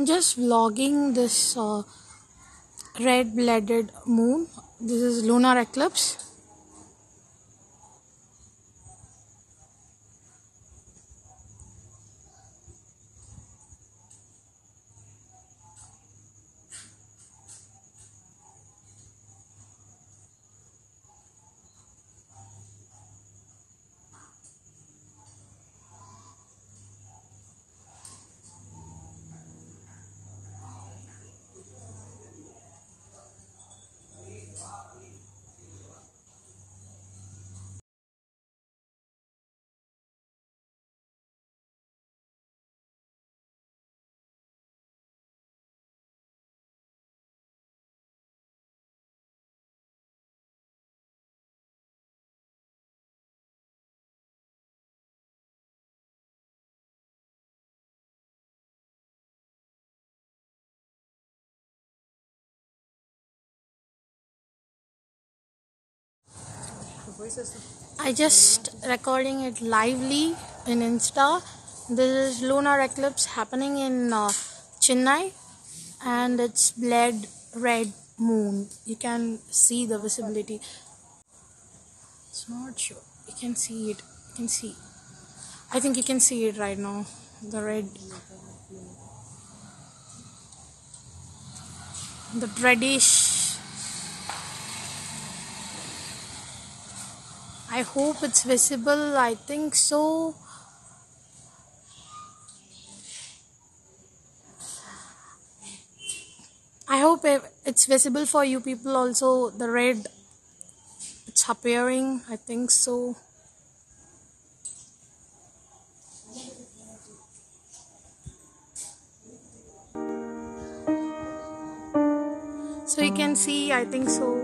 I'm just vlogging this red-blooded moon. This is lunar eclipse. I just recording it lively in Insta. This is lunar eclipse happening in Chennai, and it's blood red moon. You can see the visibility. It's not sure. You can see it. You can see. I think you can see it right now. The red, the reddish. I hope it's visible. I think so. I hope it's visible for you people also. The red, it's appearing. I think so. So you can see, I think so.